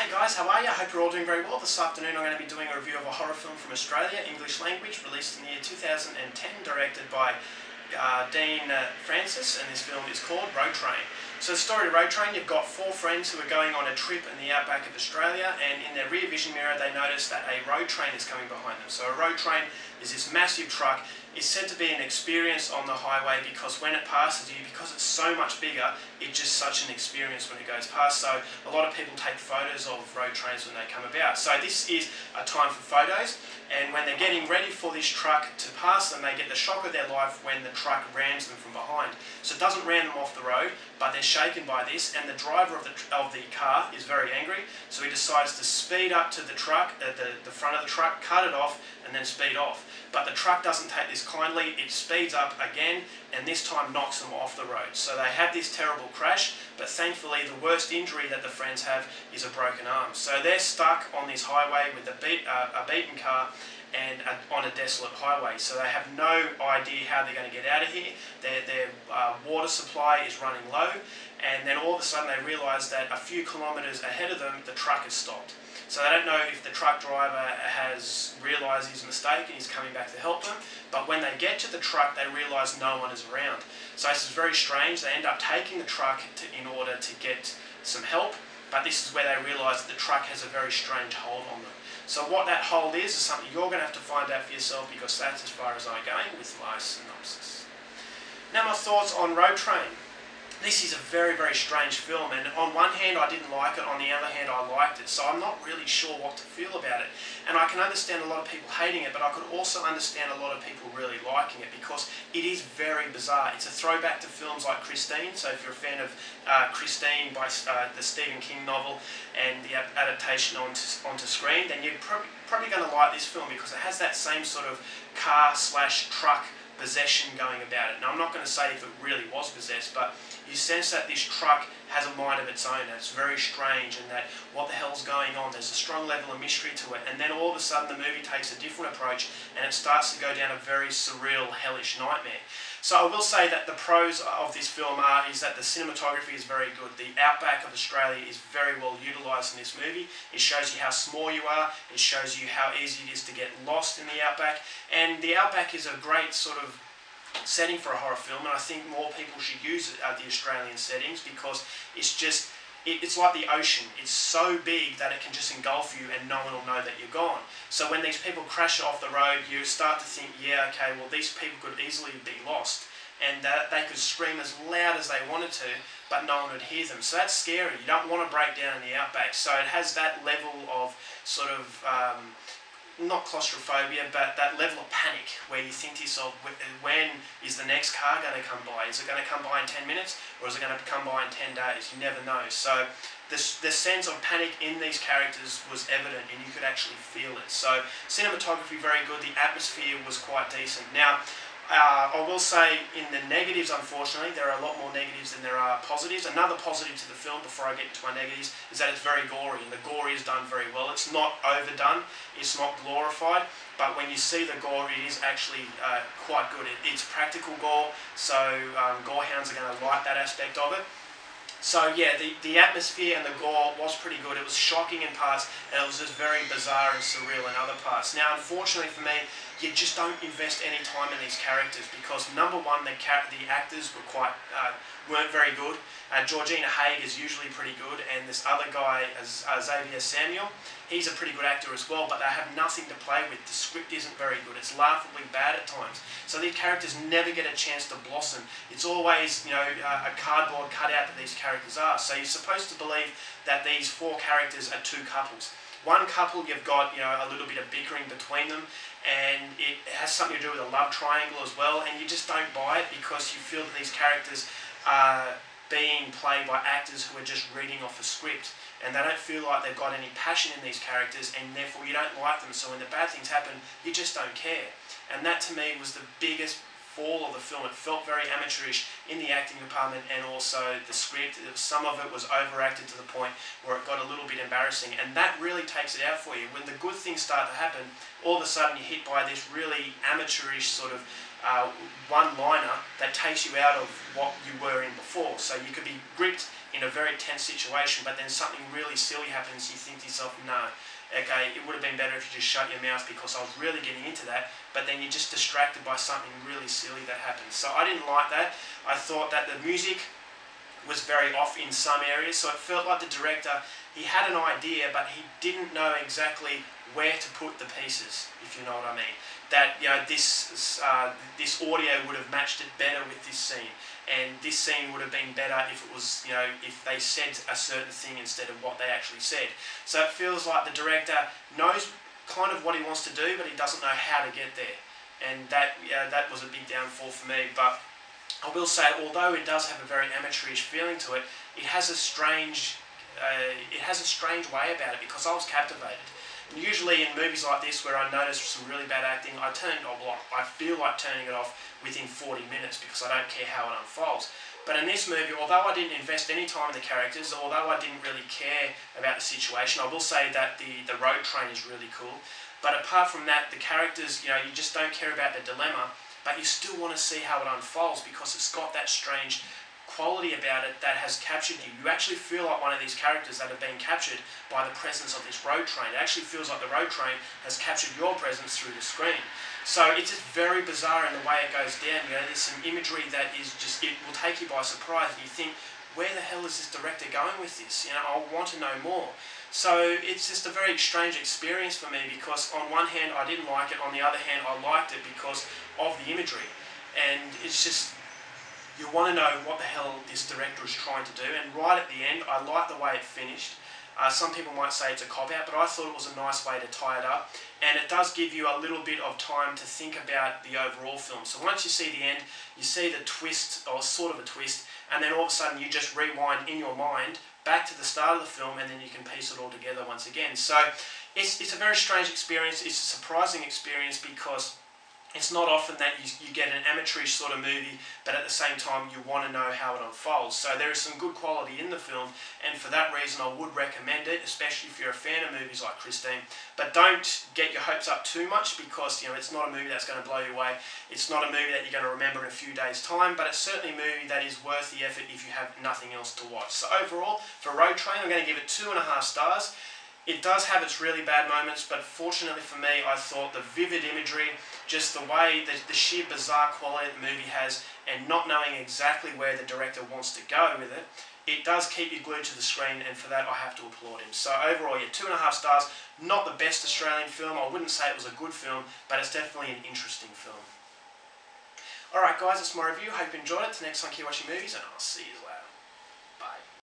Hey guys, how are you? I hope you're all doing very well. This afternoon I'm going to be doing a review of a horror film from Australia, English language, released in the year 2010, directed by Dean Francis, and this film is called Road Train. So the story of Road Train, you've got four friends who are going on a trip in the outback of Australia, and in their rear vision mirror they notice that a road train is coming behind them. So a road train is this massive truck. It's said to be an experience on the highway because when it passes you, because it's so much bigger, it's just such an experience when it goes past. So a lot of people take photos of road trains when they come about. So this is a time for photos, and when they're getting ready for this truck to pass them, they get the shock of their life when the truck rams them from behind. So it doesn't ram them off the road, but they're shaken by this, and the driver of the car is very angry, so he decides to speed up to the truck, the front of the truck, cut it off, and then speed off. But the truck doesn't take this kindly, it speeds up again, and this time knocks them off the road. So they have this terrible crash, but thankfully the worst injury that the friends have is a broken arm. So they're stuck on this highway with a beaten car, and on a desolate highway. So they have no idea how they're going to get out of here. Their water supply is running low, and then all of a sudden they realise that a few kilometres ahead of them the truck has stopped. So they don't know if the truck driver has realised his mistake and he's coming back to help them, but when they get to the truck they realise no one is around. So this is very strange. They end up taking the truck in order to get some help, but this is where they realise that the truck has a very strange hold on them. So what that hold is something you're going to have to find out for yourself, because that's as far as I'm going with my synopsis. Now my thoughts on Road Train. This is a very, very strange film, and on one hand I didn't like it, on the other hand I liked it, so I'm not really sure what to feel about it. And I can understand a lot of people hating it, but I could also understand a lot of people really liking it, because it is very bizarre. It's a throwback to films like Christine, so if you're a fan of Christine by the Stephen King novel and the adaptation onto screen, then you're probably going to like this film, because it has that same sort of car/truck possession going about it. Now I'm not going to say if it really was possessed, but you sense that this truck has a mind of its own, and it's very strange, and that what the hell's going on, there's a strong level of mystery to it, and then all of a sudden the movie takes a different approach and it starts to go down a very surreal, hellish nightmare. So I will say that the pros of this film is that the cinematography is very good. The outback of Australia is very well utilised in this movie. It shows you how small you are, it shows you how easy it is to get lost in the outback, and the outback is a great sort of setting for a horror film, and I think more people should use it at the Australian settings, because it's like the ocean. It's so big that it can just engulf you and no one will know that you're gone. So when these people crash off the road, you start to think, yeah, okay, well these people could easily be lost, and they could scream as loud as they wanted to, but no one would hear them. So that's scary. You don't want to break down in the outback. So it has that level of sort of not claustrophobia, but that level of panic where you think to yourself, when is the next car going to come by? Is it going to come by in 10 minutes, or is it going to come by in 10 days? You never know. So the sense of panic in these characters was evident, and you could actually feel it. So cinematography very good. The atmosphere was quite decent. Now I will say, in the negatives, unfortunately, there are a lot more negatives than there are positives. Another positive to the film, before I get into my negatives, is that it's very gory, and the gore is done very well. It's not overdone, it's not glorified, but when you see the gore, it is actually quite good. It's practical gore, so gorehounds are going to like that aspect of it. So yeah, the atmosphere and the gore was pretty good. It was shocking in parts, and it was just very bizarre and surreal in other parts. Now, unfortunately for me, you just don't invest any time in these characters, because number one, the actors weren't very good. Georgina Haig is usually pretty good, and this other guy, Xavier Samuel, he's a pretty good actor as well, but they have nothing to play with. The script isn't very good. It's laughably bad at times. So these characters never get a chance to blossom. It's always, you know, a cardboard cutout that these characters are. So you're supposed to believe that these four characters are two couples. One couple, you've got, you know, a little bit of bickering between them, and it has something to do with a love triangle as well, and you just don't buy it, because you feel that these characters are being played by actors who are just reading off a script, and they don't feel like they've got any passion in these characters, and therefore you don't like them. So when the bad things happen, you just don't care. And that to me was the biggest fall of the film. It felt very amateurish in the acting department, and also the script. Some of it was overacted to the point where it got a little bit embarrassing, and that really takes it out for you. When the good things start to happen, all of a sudden you're hit by this really amateurish sort of one-liner that takes you out of what you were in before. So you could be gripped in a very tense situation, but then something really silly happens, you think to yourself, no, okay, it would have been better if you just shut your mouth because I was really getting into that, but then you're just distracted by something really silly that happens. So I didn't like that. I thought that the music was very off in some areas, so it felt like the director, he had an idea, but he didn't know exactly where to put the pieces, if you know what I mean. That, you know, this audio would have matched it better with this scene, and this scene would have been better if it was, you know, if they said a certain thing instead of what they actually said. So it feels like the director knows kind of what he wants to do, but he doesn't know how to get there, and that was a big downfall for me. But I will say, although it does have a very amateurish feeling to it, it has a strange way about it, because I was captivated. And usually in movies like this, where I notice some really bad acting, I feel like turning it off within 40 minutes because I don't care how it unfolds. But in this movie, although I didn't invest any time in the characters, although I didn't really care about the situation, I will say that the road train is really cool. But apart from that, the characters, you know, you just don't care about the dilemma, but you still want to see how it unfolds because it's got that strange quality about it that has captured you. You actually feel like one of these characters that have been captured by the presence of this road train. It actually feels like the road train has captured your presence through the screen. So it's just very bizarre in the way it goes down. You know, there's some imagery that is just, it will take you by surprise, and you think, where the hell is this director going with this? You know, I want to know more. So it's just a very strange experience for me, because on one hand I didn't like it, on the other hand I liked it because of the imagery. And it's just, you want to know what the hell this director is trying to do, and right at the end, I like the way it finished. Some people might say it's a cop-out, but I thought it was a nice way to tie it up, and it does give you a little bit of time to think about the overall film. So once you see the end, you see the twist, or sort of a twist, and then all of a sudden you just rewind in your mind back to the start of the film, and then you can piece it all together once again. So it's a very strange experience. It's a surprising experience, because it's not often that you get an amateurish sort of movie, but at the same time you want to know how it unfolds. So there is some good quality in the film, and for that reason I would recommend it, especially if you're a fan of movies like Christine. But don't get your hopes up too much, because, you know, it's not a movie that's going to blow you away. It's not a movie that you're going to remember in a few days' time, but it's certainly a movie that is worth the effort if you have nothing else to watch. So overall, for Road Train, I'm going to give it 2.5 stars. It does have its really bad moments, but fortunately for me, I thought the vivid imagery, just the way, the sheer bizarre quality the movie has, and not knowing exactly where the director wants to go with it, it does keep you glued to the screen, and for that I have to applaud him. So overall, yeah, 2.5 stars. Not the best Australian film. I wouldn't say it was a good film, but it's definitely an interesting film. Alright guys, that's my review. Hope you enjoyed it. Till next time, keep watching movies, and I'll see you later. Bye.